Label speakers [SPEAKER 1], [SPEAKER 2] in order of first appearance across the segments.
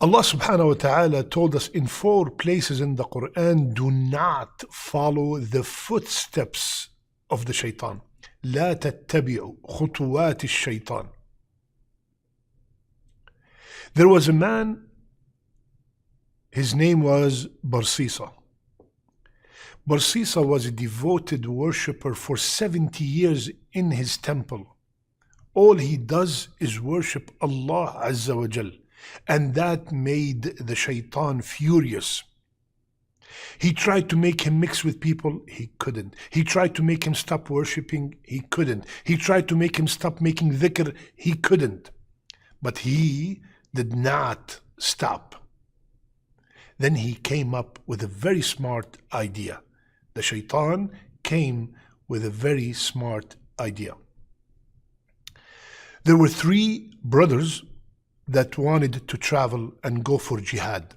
[SPEAKER 1] Allah subhanahu wa ta'ala told us in 4 places in the Quran, do not follow the footsteps of the shaitan. لا تتبعوا خطوات الشيطان. There was a man, his name was Barsisa. Barsisa was a devoted worshipper for 70 years in his temple. All he does is worship Allah Azza wa Jal. And that made the shaitan furious. He tried to make him mix with people, he couldn't. He tried to make him stop worshipping, he couldn't. He tried to make him stop making dhikr, he couldn't. But he did not stop. Then he came up with a very smart idea. The shaitan came with a very smart idea. There were 3 brothers that wanted to travel and go for jihad.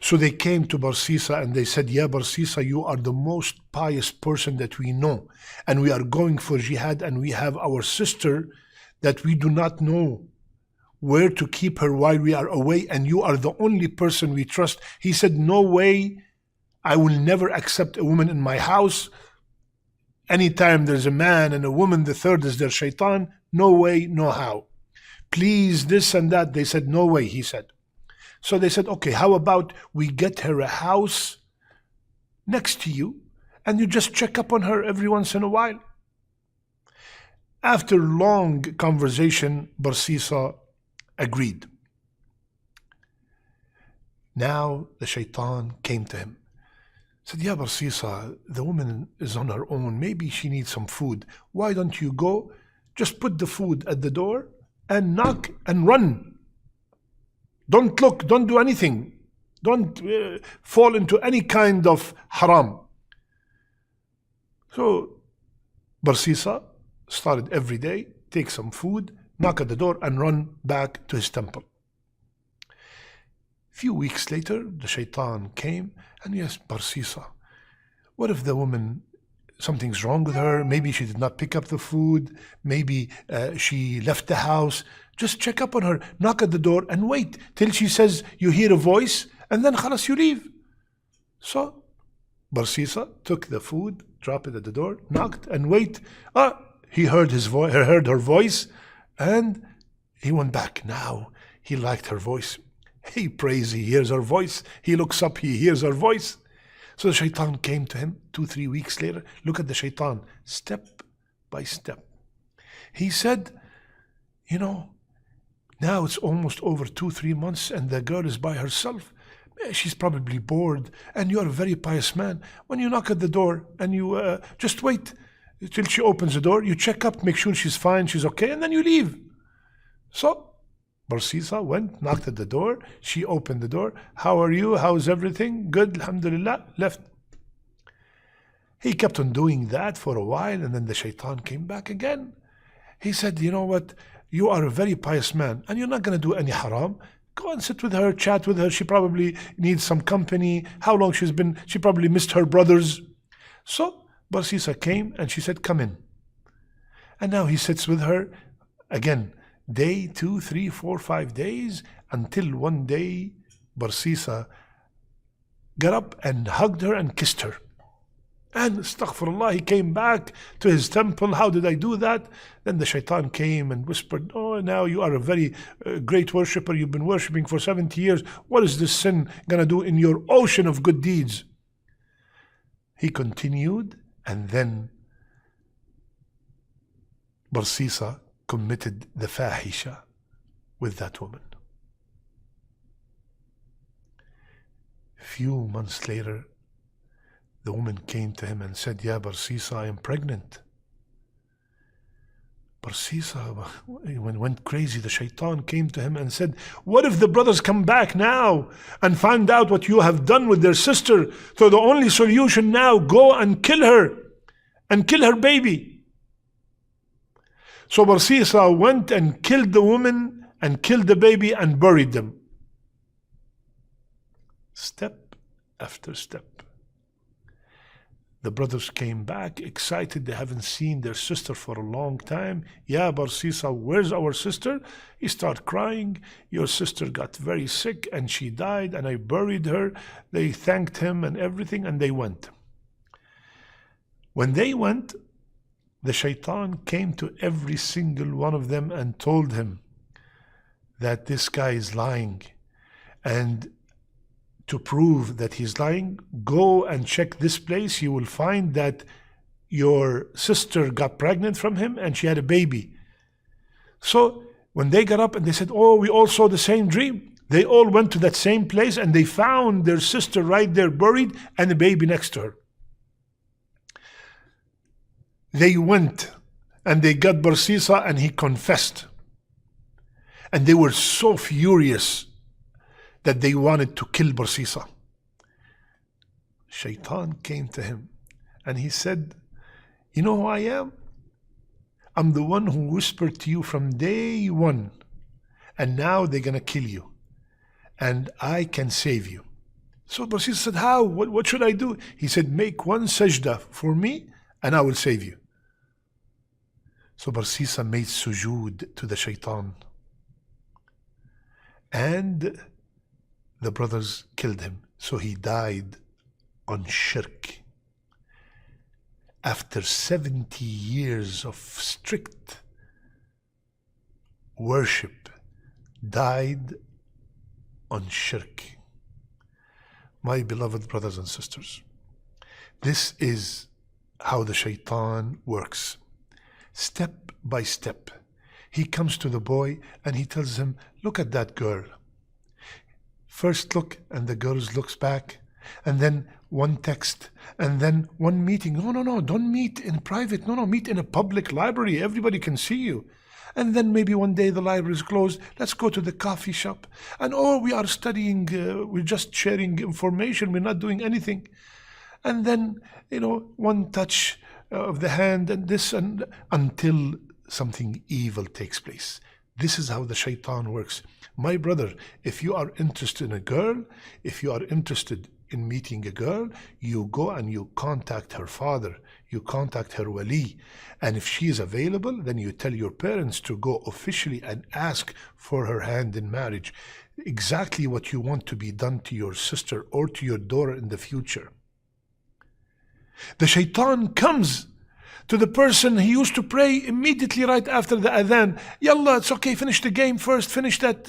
[SPEAKER 1] So they came to Barsisa and they said, Ya Barsisa, you are the most pious person that we know, and we are going for jihad, and we have our sister that we do not know where to keep her while we are away, and you are the only person we trust. He said, no way, I will never accept a woman in my house. Anytime there's a man and a woman, the third is their shaitan. No way, no how. Please, this and that. They said, no way, he said. So they said, okay, how about we get her a house next to you and you just check up on her every once in a while. After long conversation, Barsisa agreed. Now the shaitan came to him. Said, Ya Barsisa, the woman is on her own. Maybe she needs some food. Why don't you go, just put the food at the door and knock and run. Don't look, don't do anything. Don't fall into any kind of haram. So Barsisa started every day, take some food, knock at the door and run back to his temple. Few weeks later, the shaitan came and yes, Barsisa, what if the woman, something's wrong with her, maybe she did not pick up the food, maybe she left the house. Just check up on her, knock at the door and wait till she says you hear a voice and then khalas you leave. So Barsisa took the food, dropped it at the door, knocked and wait. He heard her voice and he went back. Now he liked her voice. He prays, he hears her voice. He looks up, he hears her voice. So the shaitan came to him 2-3 weeks later. Look at the shaitan, step by step. He said, you know, now it's almost over 2-3 months and the girl is by herself. She's probably bored and you're a very pious man. When you knock at the door and you just wait till she opens the door, you check up, make sure she's fine, she's okay, and then you leave. So Barsisa went, knocked at the door, she opened the door. How are you? How's everything? Good, alhamdulillah, left. He kept on doing that for a while and then the shaitan came back again. He said, you know what? You are a very pious man and you're not going to do any haram. Go and sit with her, chat with her. She probably needs some company. How long she's been, she probably missed her brothers. So Barsisa came and she said, come in. And now he sits with her again. Day, 2, 3, 4, 5 days, until one day Barsisa got up and hugged her and kissed her. And astaghfirullah, he came back to his temple. How did I do that? Then the shaitan came and whispered, oh, now you are a very great worshipper. You've been worshipping for 70 years. What is this sin going to do in your ocean of good deeds? He continued, and then Barsisa committed the fahisha with that woman. Few months later, the woman came to him and said, Ya Barsisa, I am pregnant. Barsisa went crazy. The shaitan came to him and said, what if the brothers come back now and find out what you have done with their sister? So the only solution now, go and kill her baby. So Barsisa went and killed the woman and killed the baby and buried them. Step after step. The brothers came back excited. They haven't seen their sister for a long time. Ya Barsisa, where's our sister? He started crying. Your sister got very sick and she died and I buried her. They thanked him and everything and they went. When they went, the Shaytan came to every single one of them and told him that this guy is lying. And to prove that he's lying, go and check this place. You will find that your sister got pregnant from him and she had a baby. So when they got up and they said, oh, we all saw the same dream, they all went to that same place and they found their sister right there buried and a baby next to her. They went and they got Barsisa and he confessed. And they were so furious that they wanted to kill Barsisa. Shaytan came to him and he said, you know who I am? I'm the one who whispered to you from day one, and now they're going to kill you, and I can save you. So Barsisa said, how? What should I do? He said, make one sajda for me and I will save you. So Barsisa made sujood to the Shaytan, and the brothers killed him. So he died on shirk. After 70 years of strict worship, died on shirk. My beloved brothers and sisters, this is how the Shaytan works. Step by step, he comes to the boy and he tells him, look at that girl. First look, and the girl looks back, and then one text, and then one meeting. No, don't meet in private. No, meet in a public library. Everybody can see you. And then maybe one day the library is closed. Let's go to the coffee shop. And we are studying, we're just sharing information. We're not doing anything. And then, one touch of the hand and this, and until something evil takes place. This is how the Shaytan works. My brother, if you are interested in a girl, if you are interested in meeting a girl, you go and you contact her father, you contact her wali, and if she is available, then you tell your parents to go officially and ask for her hand in marriage. Exactly what you want to be done to your sister or to your daughter in the future. The Shaytan comes to the person he used to pray immediately right after the adhan. Yalla, it's okay, finish the game first, finish that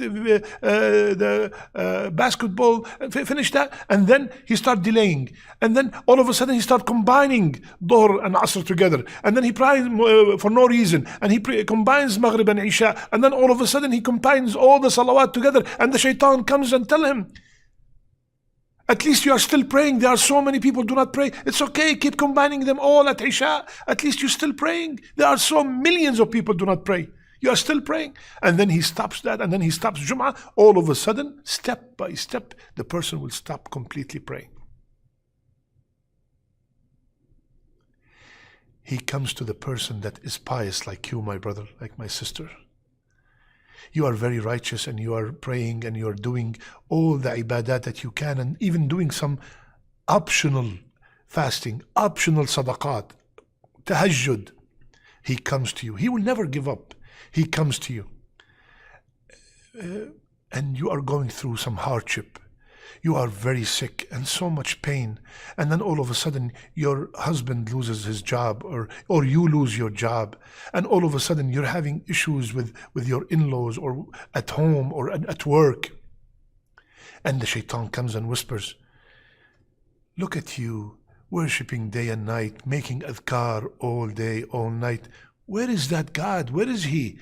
[SPEAKER 1] basketball, finish that. And then he start delaying. And then all of a sudden he start combining Dhuhr and Asr together. And then he prays for no reason. And he combines Maghrib and Isha. And then all of a sudden he combines all the salawat together. And the Shaytan comes and tell him, at least you are still praying. There are so many people do not pray. It's okay, keep combining them all at Isha. At least you're still praying. There are so millions of people do not pray. You are still praying. And then he stops that, and then he stops Jum'ah. All of a sudden, step by step, the person will stop completely praying. He comes to the person that is pious like you, my brother, like my sister. You are very righteous and you are praying and you are doing all the ibadat that you can, and even doing some optional fasting, optional sadaqat, tahajjud. He comes to you. He will never give up. He comes to you. And you are going through some hardship. You are very sick and so much pain. And then all of a sudden your husband loses his job, or you lose your job. And all of a sudden you're having issues with your in-laws, or at home, or at work. And the Shaytan comes and whispers, look at you, worshipping day and night, making adhkar all day, all night. Where is that God? Where is He?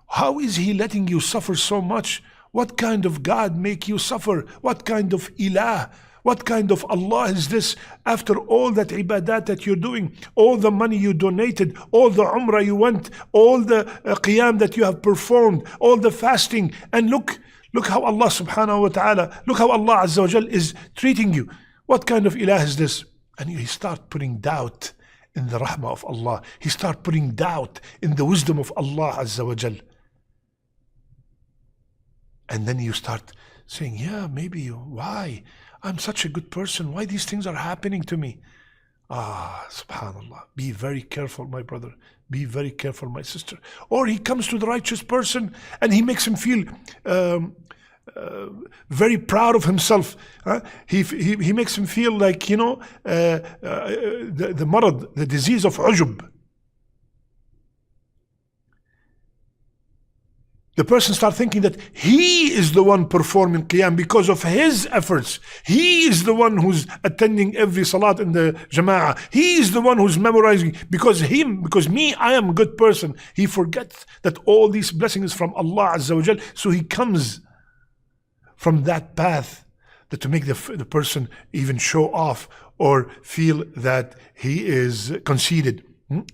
[SPEAKER 1] How is He letting you suffer so much? What kind of God make you suffer? What kind of ilah? What kind of Allah is this? After all that ibadat that you're doing, all the money you donated, all the umrah you went, all the qiyam that you have performed, all the fasting, and look how Allah subhanahu wa ta'ala, look how Allah azza wa jal is treating you. What kind of ilah is this? And he start putting doubt in the rahmah of Allah. He start putting doubt in the wisdom of Allah azza wa jal. And then you start saying, yeah, maybe, why? I'm such a good person. Why these things are happening to me? Subhanallah. Be very careful, my brother. Be very careful, my sister. Or he comes to the righteous person and he makes him feel very proud of himself. He makes him feel like, the marad, the disease of ujub. The person starts thinking that he is the one performing qiyam because of his efforts. He is the one who's attending every salat in the jama'ah. He is the one who's memorizing because me, I am a good person. He forgets that all these blessings from Allah Azza wa Jal. So he comes from that path that to make the person even show off or feel that he is conceited. And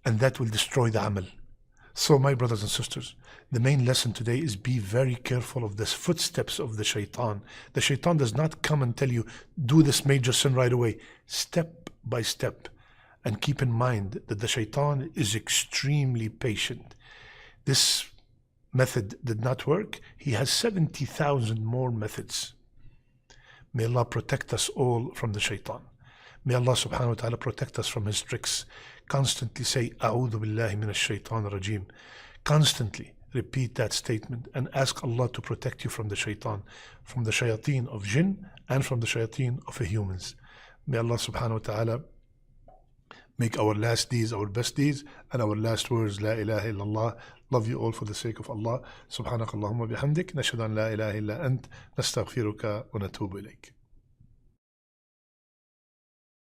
[SPEAKER 1] that will destroy the amal. So my brothers and sisters, the main lesson today is be very careful of the footsteps of the shaitan. The shaitan does not come and tell you, do this major sin right away. Step by step. And keep in mind that the shaitan is extremely patient. This method did not work. He has 70,000 more methods. May Allah protect us all from the shaitan. May Allah subhanahu wa ta'ala protect us from his tricks. Constantly say, A'udhu billahi minash shaitan rajim. Constantly repeat that statement and ask Allah to protect you from the shaitan, from the shayateen of jinn and from the shayateen of humans. May Allah subhanahu wa ta'ala make our last deeds our best deeds and our last words La ilaha illallah. Love you all for the sake of Allah. Subhanakallahumma bihamdik. Nashhadu an la ilaha illa ant. Nastaghfiruka wa natubu ilayk.